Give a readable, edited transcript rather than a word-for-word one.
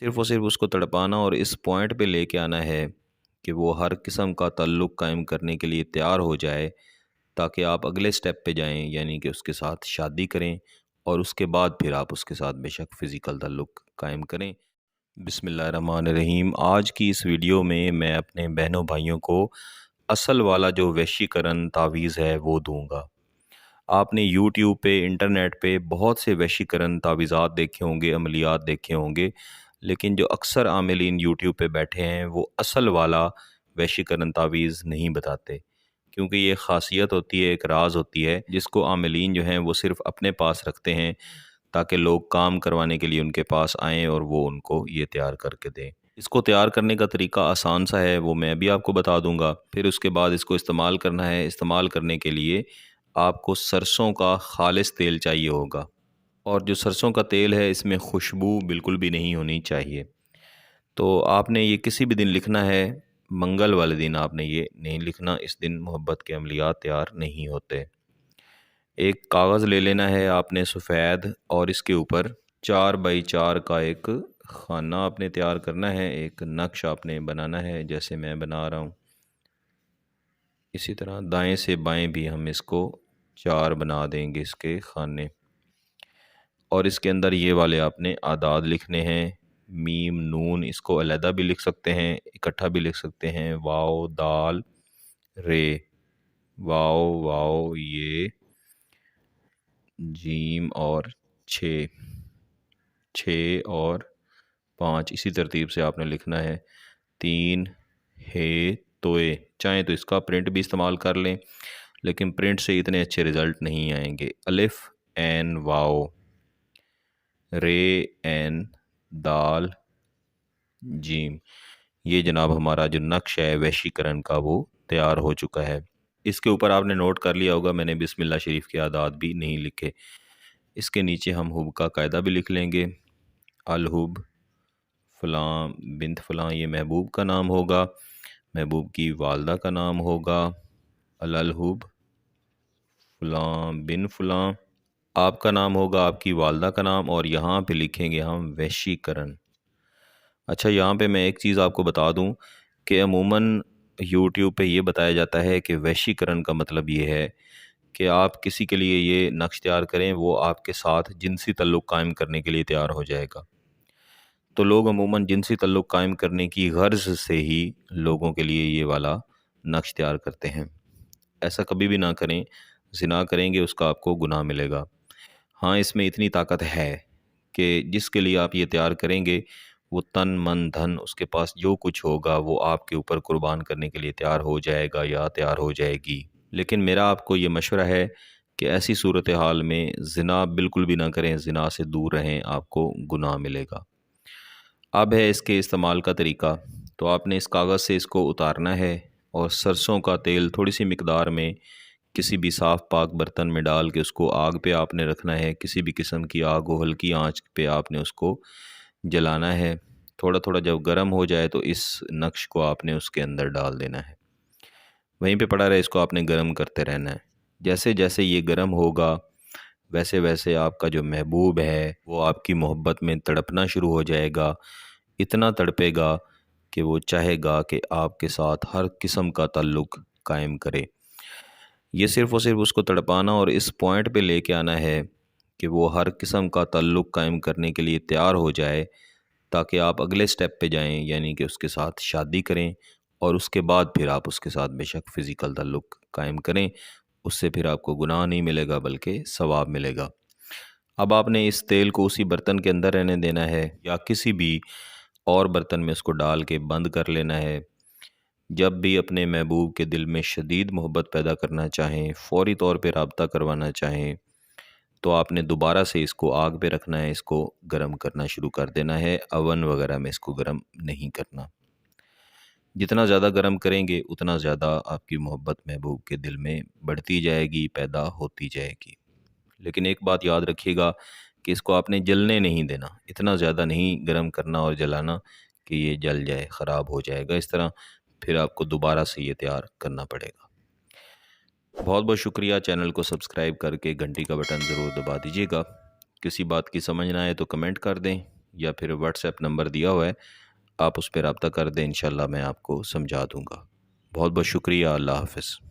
صرف اور صرف اس کو تڑپانا اور اس پوائنٹ پہ لے کے آنا ہے کہ وہ ہر قسم کا تعلق قائم کرنے کے لیے تیار ہو جائے، تاکہ آپ اگلے سٹیپ پہ جائیں، یعنی کہ اس کے ساتھ شادی کریں اور اس کے بعد پھر آپ اس کے ساتھ بے شک فزیکل تعلق قائم کریں۔ بسم اللہ الرحمن الرحیم۔ آج کی اس ویڈیو میں اپنے بہنوں بھائیوں کو اصل والا جو ویشیکرن تعویذ ہے وہ دوں گا۔ آپ نے یوٹیوب پہ، انٹرنیٹ پہ بہت سے ویشیکرن تعویذات دیکھے ہوں گے، عملیات دیکھے ہوں گے، لیکن جو اکثر عاملین یوٹیوب پہ بیٹھے ہیں وہ اصل والا ویشیکرن تعویذ نہیں بتاتے، کیونکہ یہ خاصیت ہوتی ہے، ایک راز ہوتی ہے جس کو عاملین جو ہیں وہ صرف اپنے پاس رکھتے ہیں تاکہ لوگ کام کروانے کے لیے ان کے پاس آئیں اور وہ ان کو یہ تیار کر کے دیں۔ اس کو تیار کرنے کا طریقہ آسان سا ہے، وہ میں بھی آپ کو بتا دوں گا۔ پھر اس کے بعد اس کو استعمال کرنا ہے۔ استعمال کرنے کے لیے آپ کو سرسوں کا خالص تیل چاہیے ہوگا، اور جو سرسوں کا تیل ہے اس میں خوشبو بالکل بھی نہیں ہونی چاہیے۔ تو آپ نے یہ کسی بھی دن لکھنا ہے، منگل والے دن آپ نے یہ نہیں لکھنا، اس دن محبت کے عملیات تیار نہیں ہوتے۔ ایک کاغذ لے لینا ہے آپ نے سفید، اور اس کے اوپر 4x4 کا ایک خانہ آپ نے تیار کرنا ہے، ایک نقش آپ نے بنانا ہے جیسے میں بنا رہا ہوں۔ اسی طرح دائیں سے بائیں بھی ہم اس کو 4 بنا دیں گے اس کے خانے، اور اس کے اندر یہ والے آپ نے اعداد لکھنے ہیں۔ میم نون اس کو علیحدہ بھی لکھ سکتے ہیں، اکٹھا بھی لکھ سکتے ہیں۔ واو دال رے، واو واو یہ، جیم اور 6 اور 5 اسی ترتیب سے آپ نے لکھنا ہے۔ 3 ہے توئے، چاہیں تو اس کا پرنٹ بھی استعمال کر لیں، لیکن پرنٹ سے اتنے اچھے رزلٹ نہیں آئیں گے۔ الف این واو، رے این دال جیم، یہ جناب ہمارا جو نقش ہے ویشیکرن کا وہ تیار ہو چکا ہے۔ اس کے اوپر آپ نے نوٹ کر لیا ہوگا میں نے بسم اللہ شریف کے اعداد بھی نہیں لکھے۔ اس کے نیچے ہم حب کا قاعدہ بھی لکھ لیں گے۔ الحب فلاں بنت فلاں، یہ محبوب کا نام ہوگا، محبوب کی والدہ کا نام ہوگا۔ الحب فلاں بن فلاں، آپ کا نام ہوگا، آپ کی والدہ کا نام، اور یہاں پہ لکھیں گے ہم ویشیکرن۔ اچھا، یہاں پہ میں ایک چیز آپ کو بتا دوں کہ عموماً یوٹیوب پہ یہ بتایا جاتا ہے کہ ویشیکرن کا مطلب یہ ہے کہ آپ کسی کے لیے یہ نقش تیار کریں، وہ آپ کے ساتھ جنسی تعلق قائم کرنے کے لیے تیار ہو جائے گا۔ تو لوگ عموماً جنسی تعلق قائم کرنے کی غرض سے ہی لوگوں کے لیے یہ والا نقش تیار کرتے ہیں۔ ایسا کبھی بھی نہ کریں، زنا کریں گے اس کا آپ کو گناہ ملے گا۔ ہاں، اس میں اتنی طاقت ہے کہ جس کے لیے آپ یہ تیار کریں گے وہ تن من دھن، اس کے پاس جو کچھ ہوگا وہ آپ کے اوپر قربان کرنے کے لیے تیار ہو جائے گا یا تیار ہو جائے گی۔ لیکن میرا آپ کو یہ مشورہ ہے کہ ایسی صورتحال میں زنا بالکل بھی نہ کریں، زنا سے دور رہیں، آپ کو گناہ ملے گا۔ اب ہے اس کے استعمال کا طریقہ۔ تو آپ نے اس کاغذ سے اس کو اتارنا ہے، اور سرسوں کا تیل تھوڑی سی مقدار میں کسی بھی صاف پاک برتن میں ڈال کے اس کو آگ پہ آپ نے رکھنا ہے۔ کسی بھی قسم کی آگ ہو، ہلکی آنچ پہ آپ نے اس کو جلانا ہے۔ تھوڑا تھوڑا جب گرم ہو جائے تو اس نقش کو آپ نے اس کے اندر ڈال دینا ہے، وہیں پہ پڑا رہے، اس کو آپ نے گرم کرتے رہنا ہے۔ جیسے جیسے یہ گرم ہوگا ویسے ویسے آپ کا جو محبوب ہے وہ آپ کی محبت میں تڑپنا شروع ہو جائے گا، اتنا تڑپے گا کہ وہ چاہے گا کہ آپ کے ساتھ ہر قسم کا تعلق قائم کرے۔ یہ صرف اور صرف اس کو تڑپانا اور اس پوائنٹ پہ لے کے آنا ہے کہ وہ ہر قسم کا تعلق قائم کرنے کے لیے تیار ہو جائے، تاکہ آپ اگلے سٹیپ پہ جائیں، یعنی کہ اس کے ساتھ شادی کریں اور اس کے بعد پھر آپ اس کے ساتھ بے شک فزیکل تعلق قائم کریں۔ اس سے پھر آپ کو گناہ نہیں ملے گا بلکہ ثواب ملے گا۔ اب آپ نے اس تیل کو اسی برتن کے اندر رہنے دینا ہے، یا کسی بھی اور برتن میں اس کو ڈال کے بند کر لینا ہے۔ جب بھی اپنے محبوب کے دل میں شدید محبت پیدا کرنا چاہیں، فوری طور پہ رابطہ کروانا چاہیں، تو آپ نے دوبارہ سے اس کو آگ پہ رکھنا ہے، اس کو گرم کرنا شروع کر دینا ہے۔ اوون وغیرہ میں اس کو گرم نہیں کرنا۔ جتنا زیادہ گرم کریں گے اتنا زیادہ آپ کی محبت محبوب کے دل میں بڑھتی جائے گی، پیدا ہوتی جائے گی۔ لیکن ایک بات یاد رکھیے گا کہ اس کو آپ نے جلنے نہیں دینا، اتنا زیادہ نہیں گرم کرنا اور جلانا کہ یہ جل جائے، خراب ہو جائے گا۔ اس طرح پھر آپ کو دوبارہ سے یہ تیار کرنا پڑے گا۔ بہت بہت شکریہ۔ چینل کو سبسکرائب کر کے گھنٹی کا بٹن ضرور دبا دیجیے گا۔ کسی بات کی سمجھ نہ آئے تو کمنٹ کر دیں، یا پھر واٹس ایپ نمبر دیا ہوا ہے، آپ اس پہ رابطہ کر دیں، انشاءاللہ میں آپ کو سمجھا دوں گا۔ بہت بہت شکریہ، اللہ حافظ۔